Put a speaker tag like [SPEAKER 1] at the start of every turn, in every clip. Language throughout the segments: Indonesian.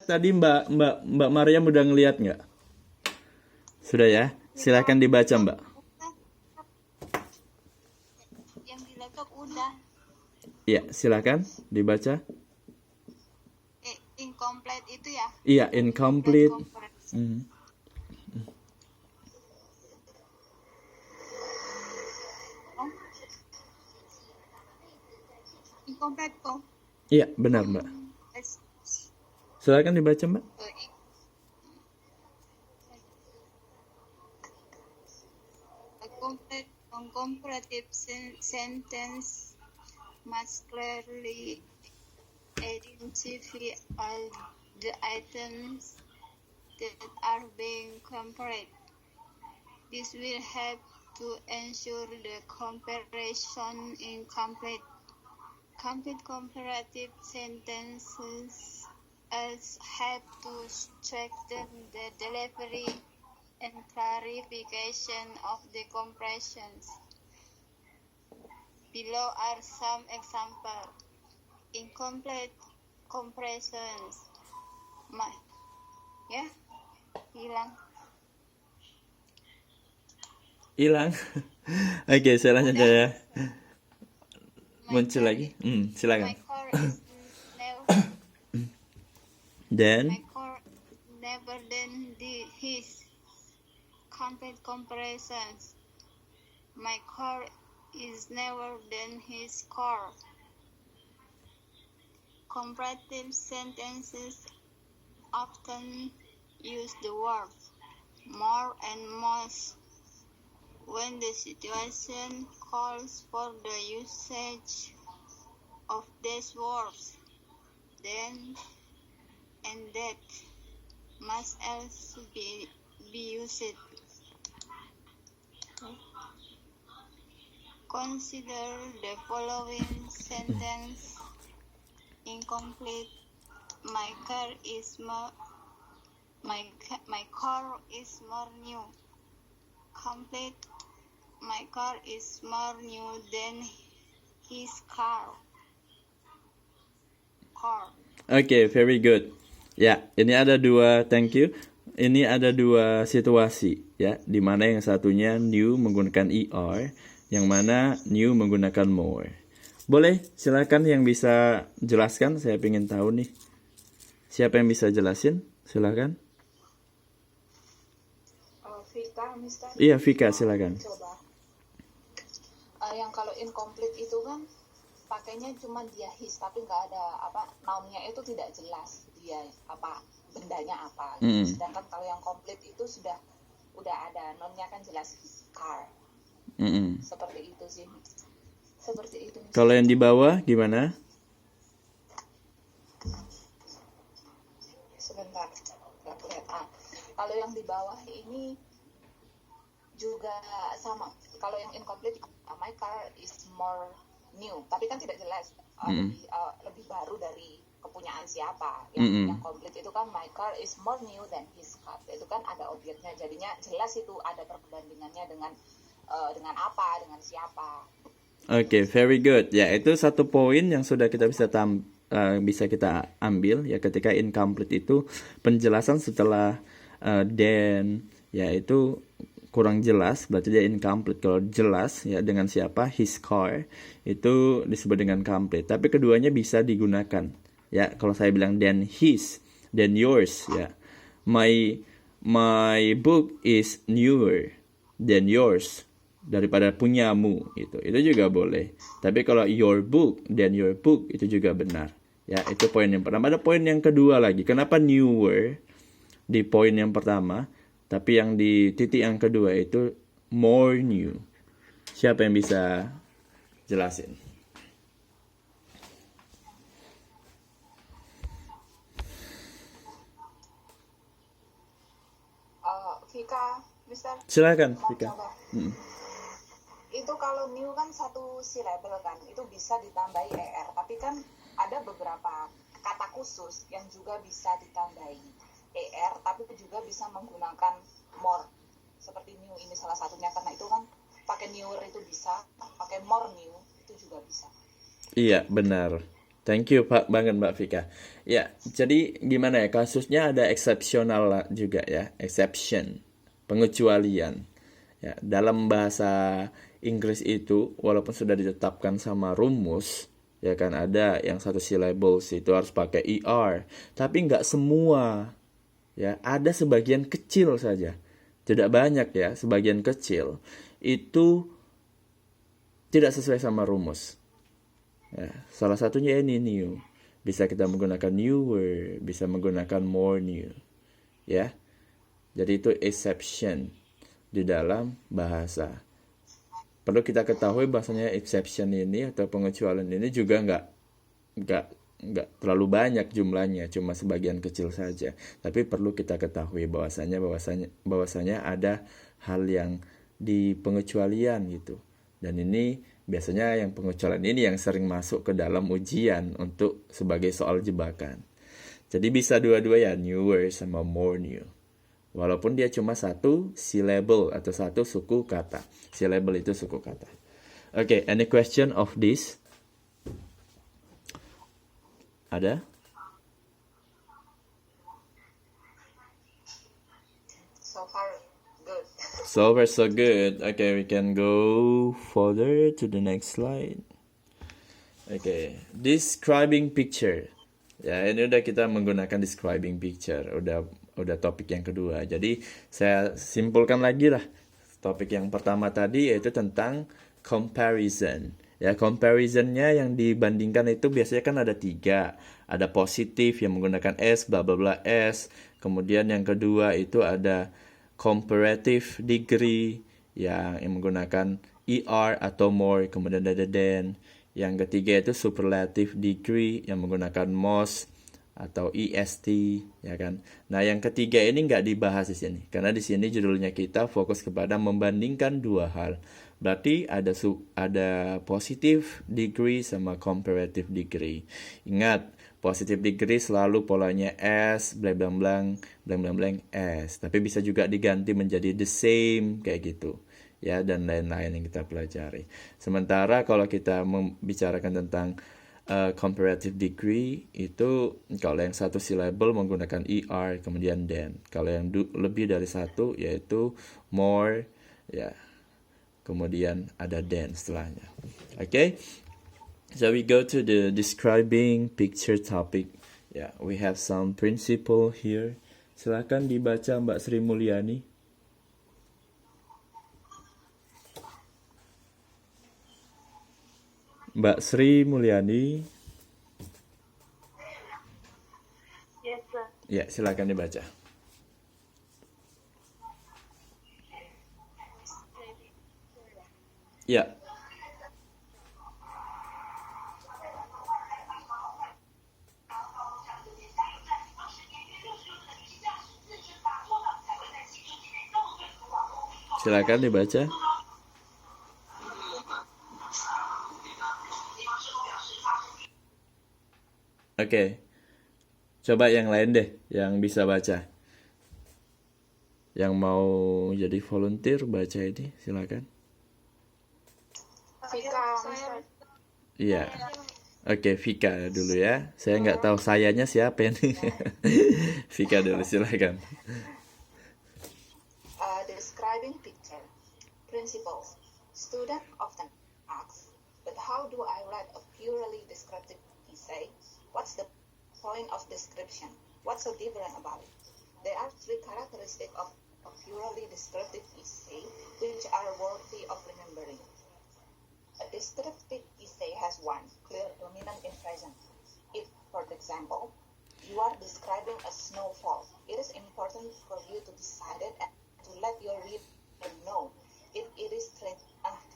[SPEAKER 1] tadi Mbak Maryam udah ngeliat nggak? Sudah ya? Silakan dibaca Mbak.
[SPEAKER 2] Yang di laptop udah.
[SPEAKER 1] Iya, silakan dibaca.
[SPEAKER 2] Incomplete itu ya?
[SPEAKER 1] Iya, incomplete.
[SPEAKER 2] Incomplete kok.
[SPEAKER 1] Iya, benar Mbak. Silakan dibaca Mbak.
[SPEAKER 2] A comparative sentence must clearly identify all the items that are being compared. This will help to ensure the comparison is complete. Complete comparative sentences also help to strengthen the delivery and clarification of the comparisons. Below are some examples. Incomplete comparisons.
[SPEAKER 1] Hilang. Oke, saya lanjut ya. Muncul lagi. Silakan.
[SPEAKER 2] My car is
[SPEAKER 1] Then
[SPEAKER 2] never than his. Complete comparisons. My car is never than his car. Comparative sentences often use the words more and most when the situation calls for the usage of these words. Then and that must also be used. Consider the following sentence incomplete. My car is more new. Complete. My car is more new than his car.
[SPEAKER 1] Oke, very good. Ya, ini ada dua, thank you. Ini ada dua situasi ya, di mana yang satunya new menggunakan er, yang mana new menggunakan more. Boleh, silakan yang bisa jelaskan, saya ingin tahu nih. Siapa yang bisa jelasin? Silakan.
[SPEAKER 3] Vika, Mister.
[SPEAKER 1] Iya, Vika, silakan.
[SPEAKER 3] Coba. Yang kalau incomplete itu kan pakainya cuma dia his, tapi nggak ada nounnya itu tidak jelas dia bendanya apa. Sedangkan kalau yang complete itu udah ada nounnya kan jelas his car. Seperti itu sih. Seperti itu.
[SPEAKER 1] Kalau yang di bawah gimana?
[SPEAKER 3] Sebentar, nggak lihat. Kalau yang di bawah ini juga sama. Kalau yang incomplete, my car is more new, tapi kan tidak jelas lebih baru dari kepunyaan siapa. Yang komplit itu kan my car is more new than his car. Itu kan ada objeknya, jadinya jelas itu ada perbandingannya dengan apa, dengan siapa.
[SPEAKER 1] Oke, very good. Ya, itu satu poin yang sudah kita bisa kita ambil ya, ketika incomplete itu penjelasan setelah then ya itu kurang jelas, berarti dia incomplete. Kalau jelas ya dengan siapa, his car, itu disebut dengan complete. Tapi keduanya bisa digunakan ya. Kalau saya bilang then his, then yours ya, my book is newer than yours, daripada punyamu, itu juga boleh. Tapi kalau your book then your book, itu juga benar ya. Itu poin yang pertama. Ada poin yang kedua lagi, kenapa newer di poin yang pertama, tapi yang di titik yang kedua itu more new. Siapa yang bisa jelasin?
[SPEAKER 3] Vika, Mister.
[SPEAKER 1] Silakan, Vika.
[SPEAKER 3] Itu kalau new kan satu syllable kan, itu bisa ditambahi er. Tapi kan ada beberapa kata khusus yang juga bisa ditambahi er, tapi juga bisa menggunakan more. Seperti new ini salah satunya, karena itu kan pakai newer itu bisa, pakai more new itu juga bisa.
[SPEAKER 1] Iya, benar. Thank you Pak banget Mbak Vika. Ya, jadi gimana ya kasusnya ada eksepsional lah juga ya, exception, pengecualian. Ya, dalam bahasa Inggris itu walaupun sudah ditetapkan sama rumus, ya kan ada yang satu syllables itu harus pakai er, tapi nggak semua. Ya, ada sebagian kecil saja. Tidak banyak ya, sebagian kecil itu tidak sesuai sama rumus. Ya, salah satunya ini new. Bisa kita menggunakan newer, bisa menggunakan more new. Ya. Jadi itu exception di dalam bahasa. Perlu kita ketahui bahasanya exception ini atau pengecualian ini juga nggak terlalu banyak jumlahnya, cuma sebagian kecil saja. Tapi perlu kita ketahui bahwasanya ada hal yang di pengecualian gitu. Dan ini biasanya yang pengecualian ini yang sering masuk ke dalam ujian untuk sebagai soal jebakan. Jadi bisa dua-dua ya, newer sama more new. Walaupun dia cuma satu syllable atau satu suku kata. Syllable itu suku kata. Okay, any question of this? Ada?
[SPEAKER 3] So far, good.
[SPEAKER 1] So far so good. Okay, we can go further to the next slide. Okay, describing picture. Ya, ini udah kita menggunakan describing picture. Udah topik yang kedua. Jadi saya simpulkan lagi lah. Topik yang pertama tadi yaitu tentang comparison. Ya, comparisonnya yang dibandingkan itu biasanya kan ada 3. Ada positif yang menggunakan S, bla bla bla S. Kemudian yang kedua itu ada comparative degree yang menggunakan ER atau more. Kemudian ada than. Yang ketiga itu superlative degree yang menggunakan most atau EST, ya kan. Nah, yang ketiga ini nggak dibahas di sini karena di sini judulnya kita fokus kepada membandingkan 2 hal. Berarti ada positive degree sama comparative degree. Ingat, positive degree selalu polanya S, blank blank blank, blank blank blank S. Tapi bisa juga diganti menjadi the same kayak gitu. Ya, dan lain-lain yang kita pelajari. Sementara kalau kita membicarakan tentang comparative degree itu kalau yang satu syllable menggunakan ER kemudian than. Kalau yang lebih dari satu yaitu more, ya. Kemudian ada than setelahnya. Okay? So we go to the describing picture topic. Yeah, we have some principle here. Silakan dibaca Mbak Sri Mulyani. Mbak Sri Mulyani.
[SPEAKER 2] Yes, sir.
[SPEAKER 1] Ya, silakan dibaca. Ya. Silakan dibaca. Oke. Coba yang lain deh yang bisa baca. Yang mau jadi volunteer baca ini silakan.
[SPEAKER 3] Vika, Mister.
[SPEAKER 1] Iya. Oke, Vika dulu ya. Saya nggak tahu sayanya siapa ini. Vika dulu silakan.
[SPEAKER 3] Describing picture. Principles. Student often asks, but how do I write a purely descriptive essay? What's the point of description? What's so different about it? There are 3 characteristics of a purely descriptive essay which are worthy of remembering. A descriptive essay has one clear dominant in present. If, for example, you are describing a snowfall, it is important for you to decide it and to let your reader know if it is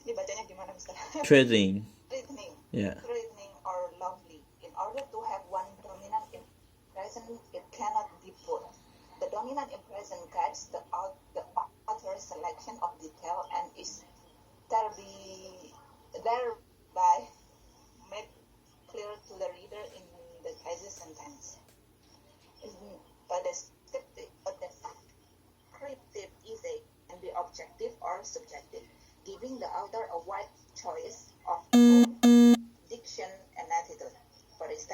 [SPEAKER 3] ini bacanya gimana, Mister?
[SPEAKER 1] Threatening.
[SPEAKER 3] Threatening.
[SPEAKER 1] Yeah.
[SPEAKER 3] Threatening or lovely. In order to have one dominant impression, it cannot be put. The dominant impression guides the author's selection of detail and is thereby made clear to the reader in the crisis sentence. A descriptive essay can be objective or subjective, giving the author a wide choice of diction and attitude. For instance,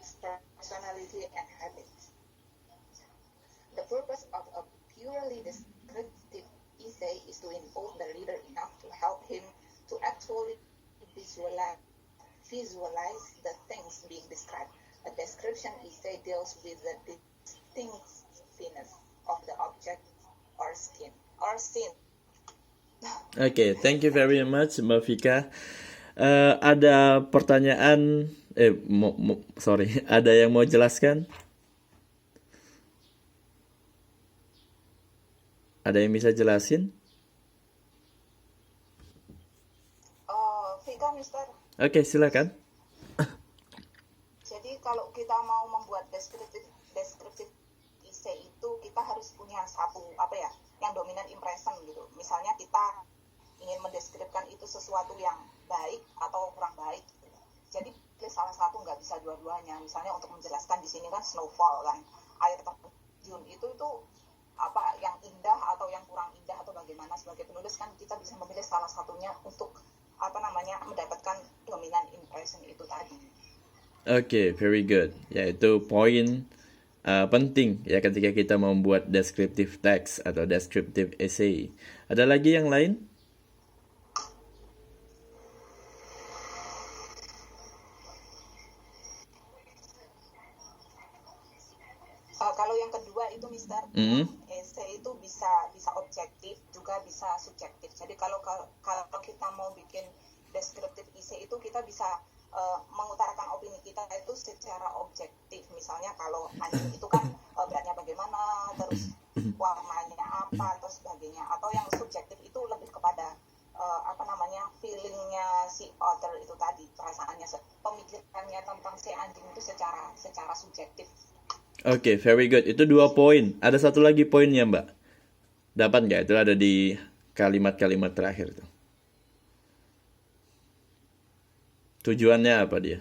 [SPEAKER 3] its personality and habits. The purpose of a purely descriptive essay is to involve the reader enough to help him to actually visualize the things being described. A description essay deals with the distinctiveness of the object or scene.
[SPEAKER 1] Oke, thank you very much Mbak Vika. Ada pertanyaan, ada yang mau jelaskan? Ada yang bisa jelasin?
[SPEAKER 3] Vika, Mister.
[SPEAKER 1] Oke, silakan.
[SPEAKER 3] Jadi kalau kita mau membuat deskriptif essay itu kita harus punya satu yang dominan impression gitu. Misalnya kita ingin mendeskripsikan itu sesuatu yang baik atau kurang baik. Gitu. Jadi salah satu, nggak bisa dua-duanya. Misalnya untuk menjelaskan di sini kan snowfall kan, air terjun itu apa yang indah atau yang kurang indah atau bagaimana. Sebagai penulis kan kita bisa memilih salah satunya untuk mendapatkan dominan impression itu tadi.
[SPEAKER 1] Oke, very good. Yaitu poin penting ya ketika kita membuat descriptive text atau descriptive essay. Ada lagi yang lain?
[SPEAKER 3] Kalau yang kedua itu, Mister, essay itu bisa objektif juga bisa subjektif. Jadi kalau kita mau bikin descriptive essay itu kita bisa mengutarakan opini kita itu secara objektif. Misalnya kalau anjing itu kan beratnya bagaimana, terus warnanya apa, atau sebagainya. Atau yang subjektif itu lebih kepada feelingnya si author itu tadi, perasaannya, pemikirannya tentang si anjing itu secara subjektif.
[SPEAKER 1] Oke, very good. Itu 2 poin. Ada satu lagi poinnya, Mbak. Dapat nggak? Itu ada di kalimat-kalimat terakhir tuh. Tujuannya apa dia?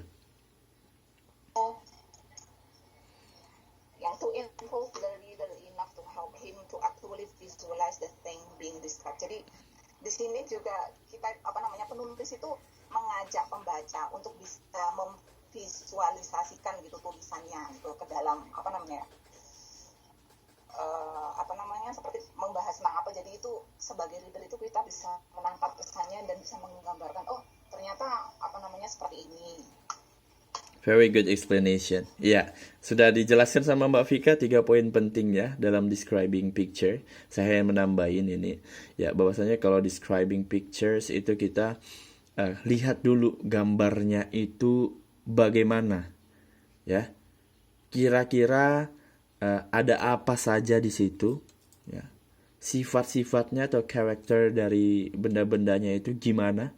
[SPEAKER 3] Yang to involve the reader enough to help him to actually visualize the thing being described. Jadi di sini juga kita penulis itu mengajak pembaca untuk bisa memvisualisasikan gitu tulisannya gitu ke dalam seperti membahas tentang apa. Jadi itu sebagai reader itu kita bisa menangkap kesannya dan bisa menggambarkan ternyata seperti ini.
[SPEAKER 1] Very good explanation. Ya, sudah dijelaskan sama Mbak Vika 3 poin penting ya dalam describing picture. Saya menambahin ini ya, bahwasanya kalau describing pictures itu kita lihat dulu gambarnya itu bagaimana ya. Kira-kira ada apa saja di situ ya. Sifat-sifatnya atau karakter dari benda-bendanya itu gimana?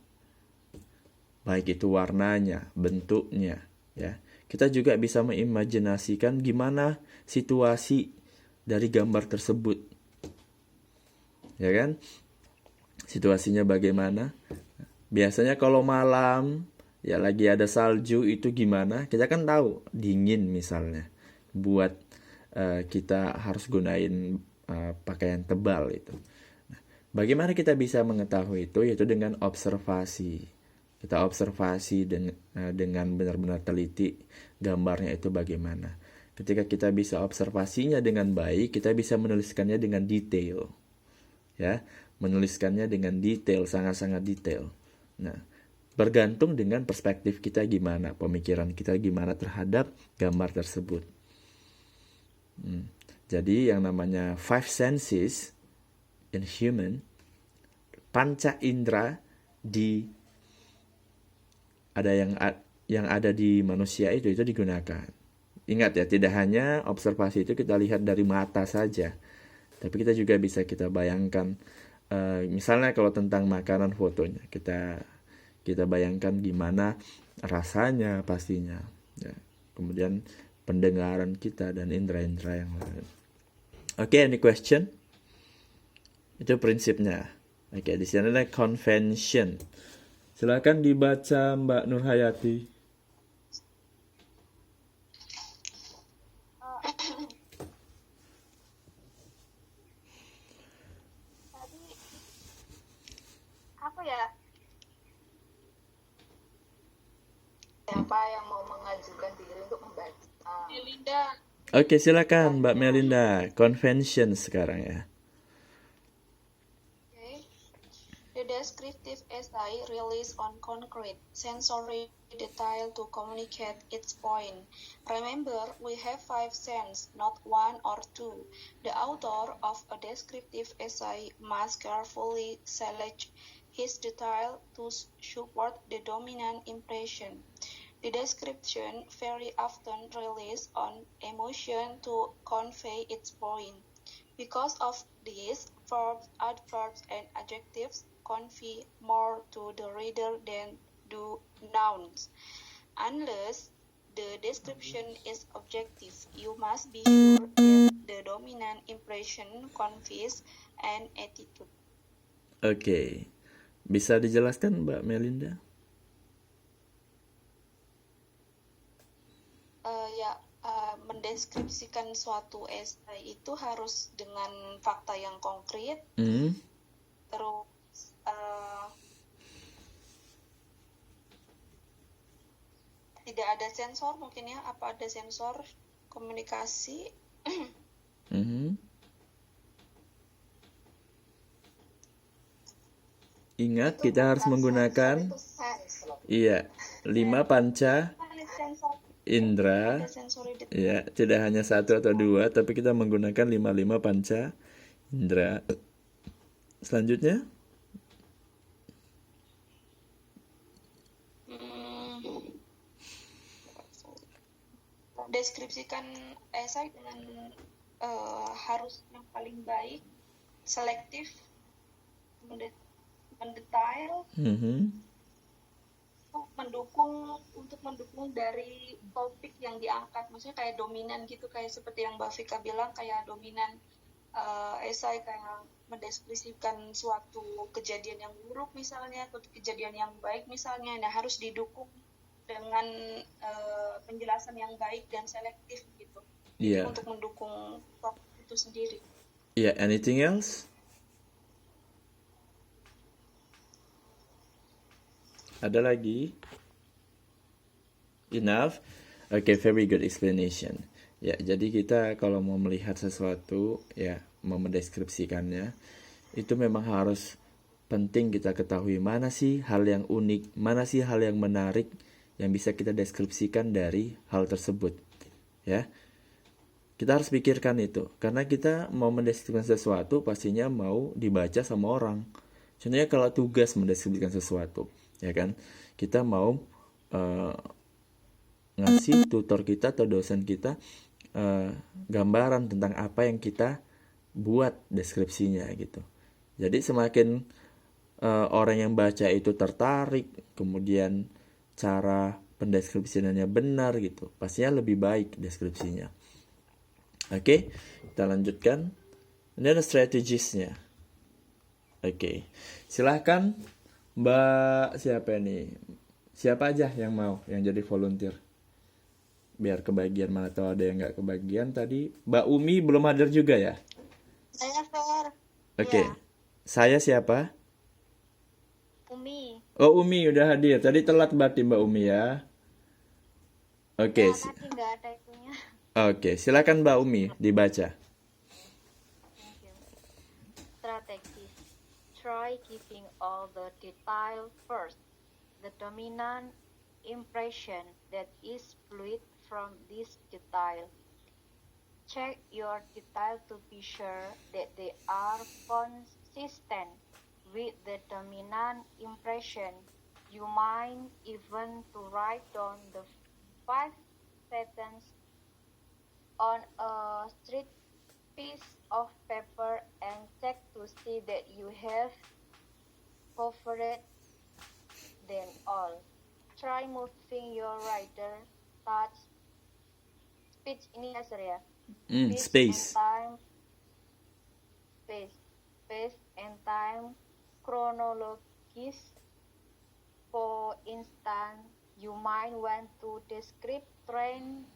[SPEAKER 1] Baik itu warnanya, bentuknya ya. Kita juga bisa mengimajinasikan gimana situasi dari gambar tersebut. Ya kan? Situasinya bagaimana? Biasanya kalau malam ya lagi ada salju itu gimana? Kita kan tahu dingin misalnya. Buat kita harus gunain pakaian tebal itu. Nah, bagaimana kita bisa mengetahui itu? Yaitu dengan observasi. Kita observasi dengan benar-benar teliti gambarnya itu bagaimana. Ketika kita bisa observasinya dengan baik, kita bisa menuliskannya dengan detail. Ya, menuliskannya dengan detail, sangat-sangat detail. Nah, bergantung dengan perspektif kita gimana, pemikiran kita gimana terhadap gambar tersebut. Jadi yang namanya 5 senses in human, panca indera ada yang ada di manusia itu digunakan. Ingat ya, tidak hanya observasi itu kita lihat dari mata saja, tapi kita juga bisa kita bayangkan. Misalnya kalau tentang makanan, fotonya kita bayangkan gimana rasanya pastinya. Ya. Kemudian pendengaran kita dan indera-indera yang lain. Oke, any question? Itu prinsipnya. Oke, di sini ada convention. Silakan dibaca Mbak Nurhayati.
[SPEAKER 2] Tadi apa ya?
[SPEAKER 3] Siapa yang mau mengajukan diri untuk membaca
[SPEAKER 2] Melinda.
[SPEAKER 1] Oke, silakan Mbak Melinda. Convention sekarang ya.
[SPEAKER 3] Okay. The descriptive essay relies on concrete sensory detail to communicate its point. Remember, we have 5 senses, not 1 or 2. The author of a descriptive essay must carefully select his detail to support the dominant impression. The description very often relies on emotion to convey its point. Because of this, verbs, adverbs, and adjectives convey more to the reader than do nouns. Unless the description is objective, you must be sure that the dominant impression conveys an attitude.
[SPEAKER 1] Oke. Bisa dijelaskan Mbak Melinda?
[SPEAKER 3] Mendeskripsikan suatu esai itu harus dengan fakta yang konkret, terus tidak ada sensor mungkin ya, apa ada sensor komunikasi.
[SPEAKER 1] Ingat, kita harus menggunakan 5 panca indera. Ya, tidak hanya 1 atau 2, tapi kita menggunakan 5 panca indera. Selanjutnya,
[SPEAKER 3] deskripsikan esai dengan harus yang paling baik, selektif, mendetail, untuk mendukung dari topik yang diangkat, maksudnya kayak dominan gitu, kayak seperti yang Mbak Vika bilang, kayak dominan esai kayak mendeskripsikan suatu kejadian yang buruk misalnya, atau kejadian yang baik misalnya, nah harus didukung dengan penjelasan yang baik dan selektif gitu, untuk mendukung topik itu sendiri.
[SPEAKER 1] Anything else? Ada lagi? Enough? Okay, very good explanation. Ya, jadi kita kalau mau melihat sesuatu, ya, mau mendeskripsikannya, itu memang harus penting kita ketahui mana sih hal yang unik, mana sih hal yang menarik yang bisa kita deskripsikan dari hal tersebut. Ya, kita harus pikirkan itu, karena kita mau mendeskripsikan sesuatu pastinya mau dibaca sama orang. Contohnya kalau tugas mendeskripsikan sesuatu, ya kan, kita mau ngasih tutor kita atau dosen kita gambaran tentang apa yang kita buat deskripsinya gitu. Jadi semakin orang yang baca itu tertarik, kemudian cara pendeskripsiannya benar gitu, pastinya lebih baik deskripsinya. Oke, kita lanjutkan. Ini ada strategisnya. Oke, silahkan Mbak siapa nih? Siapa aja yang mau yang jadi volunteer? Biar kebagian, mana tahu ada yang nggak kebagian tadi. Mbak Umi belum hadir juga ya?
[SPEAKER 2] Saya Fer.
[SPEAKER 1] Oke. Saya siapa?
[SPEAKER 2] Umi.
[SPEAKER 1] Oh, Umi udah hadir. Tadi telat berarti Mbak Umi ya. Oke.
[SPEAKER 2] Tadi nggak ada itunya.
[SPEAKER 1] Oke, silakan Mbak Umi dibaca.
[SPEAKER 2] Thank you. Strategies. Try keeping all the detail first. The dominant impression that is fluid from this detail. Check your detail to be sure that they are consistent with the dominant impression. You might even to write down the 5 sentences on a straight piece of paper and check to see that you have covered them all. Try moving your writer touch speech ini ya sir ya.
[SPEAKER 1] Space
[SPEAKER 2] and time chronologies. For instance, you might want to describe train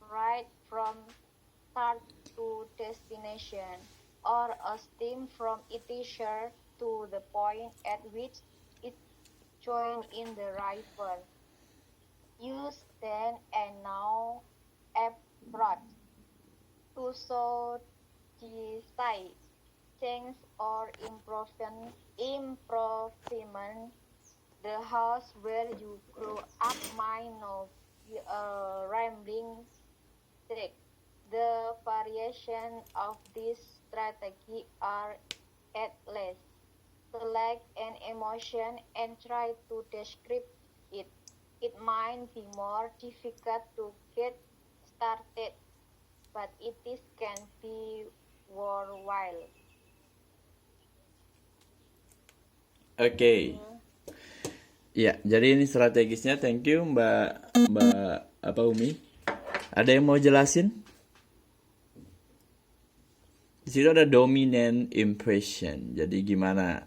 [SPEAKER 2] right from start to destination, or a steam from Ithaca to the point at which it joined in the river. Use then and now to show despite change or improvement, the house where you grew up might not be a rambling street. The variation of this strategy are at least select an emotion and try to describe it. It might be more difficult to get started, but it is can be worthwhile.
[SPEAKER 1] Oke. Ya, jadi ini strategisnya. Thank you Mbak Umi. Ada yang mau jelasin? Di situ ada dominant impression. Jadi gimana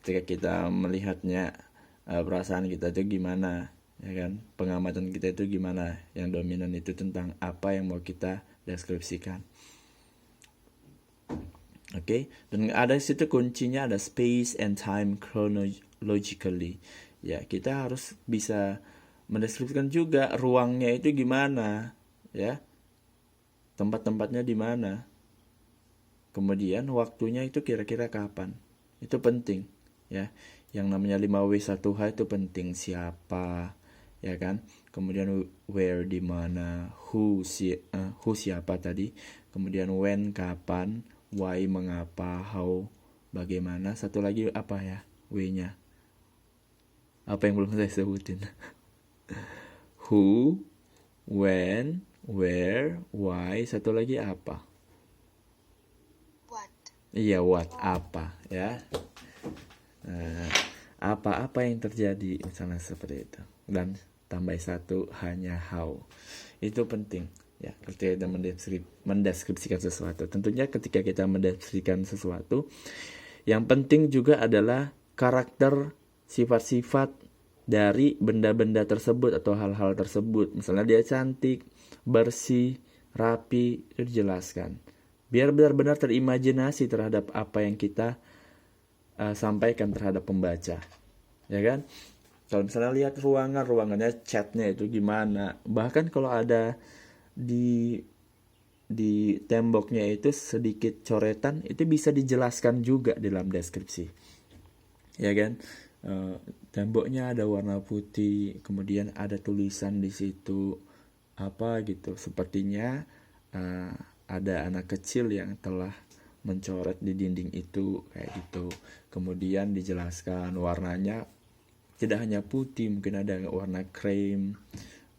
[SPEAKER 1] ketika kita melihatnya, perasaan kita itu gimana, ya kan? Pengamatan kita itu gimana? Yang dominan itu tentang apa yang mau kita deskripsikan. Oke, dan ada di situ kuncinya ada space and time chronologically. Ya, kita harus bisa mendeskripsikan juga ruangnya itu gimana, ya. Tempat-tempatnya di mana. Kemudian waktunya itu kira-kira kapan. Itu penting, ya. Yang namanya 5W1H itu penting, siapa, ya kan? Kemudian where di mana, who siapa tadi. Kemudian when kapan, why mengapa, how bagaimana. Satu lagi apa ya? W-nya. Apa yang belum saya sebutin? Who, when, where, why. Satu lagi apa?
[SPEAKER 3] What?
[SPEAKER 1] Iya, what, apa, ya. Apa-apa yang terjadi, misalnya seperti itu. Dan tambah satu, hanya how. Itu penting, ya, ketika kita mendeskripsikan sesuatu. Tentunya ketika kita mendeskripsikan sesuatu, yang penting juga adalah karakter, sifat-sifat dari benda-benda tersebut atau hal-hal tersebut. Misalnya dia cantik, bersih, rapi, itu dijelaskan. Biar benar-benar terimajinasi terhadap apa yang kita sampaikan terhadap pembaca, ya kan? Kalau misalnya lihat ruangannya catnya itu gimana, bahkan kalau ada di temboknya itu sedikit coretan, itu bisa dijelaskan juga dalam deskripsi, ya kan? Temboknya ada warna putih, kemudian ada tulisan di situ apa gitu, sepertinya ada anak kecil yang telah mencoret di dinding itu, kayak gitu. Kemudian dijelaskan warnanya tidak hanya putih, mungkin ada warna krem.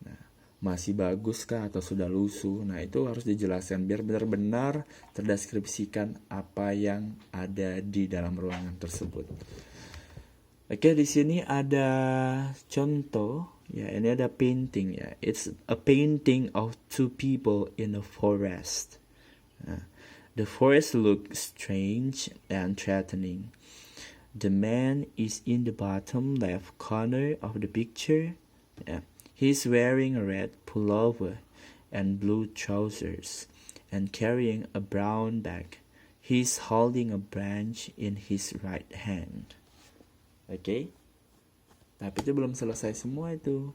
[SPEAKER 1] Nah, masih bagus kah atau sudah lusuh? Nah, itu harus dijelaskan biar benar-benar terdeskripsikan apa yang ada di dalam ruangan tersebut. Oke, di sini ada contoh, ya, ini ada painting, ya. It's a painting of two people in a forest. Nah, the forest looks strange and threatening. The man is in the bottom left corner of the picture. Yeah. He's wearing a red pullover and blue trousers and carrying a brown bag. He's holding a branch in his right hand. Oke. Tapi itu belum selesai semua itu.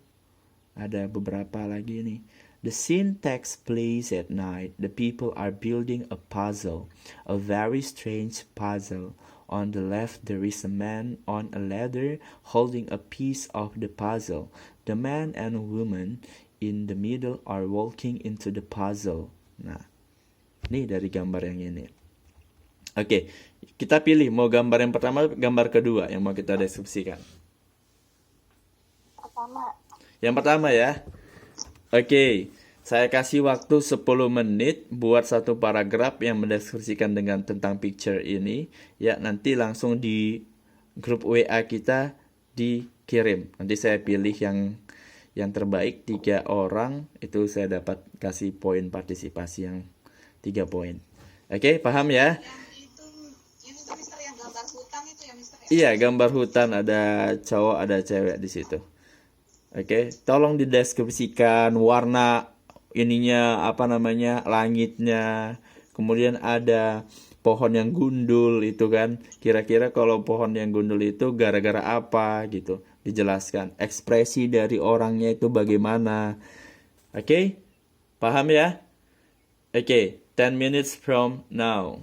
[SPEAKER 1] Ada beberapa lagi nih. The scene takes place at night. The people are building a puzzle, a very strange puzzle. On the left, there is a man on a ladder holding a piece of the puzzle. The man and woman in the middle are walking into the puzzle. Nah, ini dari gambar yang ini. Oke, kita pilih mau gambar yang pertama, gambar kedua yang mau kita deskripsikan. Yang pertama ya. Oke, saya kasih waktu 10 menit buat satu paragraf yang mendeskripsikan dengan tentang picture ini. Ya, nanti langsung di grup WA kita dikirim. Nanti saya pilih yang terbaik 3 orang, itu saya dapat kasih poin partisipasi yang 3 poin. Oke, paham ya?
[SPEAKER 3] Ini tuh Mister yang gambar hutan itu ya Mister?
[SPEAKER 1] Iya, gambar hutan, ada cowok, ada cewek di situ. Oke, tolong dideskripsikan warna ininya, apa namanya, langitnya. Kemudian ada pohon yang gundul itu kan. Kira-kira kalau pohon yang gundul itu gara-gara apa gitu. Dijelaskan. Ekspresi dari orangnya itu bagaimana. Oke? Paham ya? Oke, 10 minutes from now.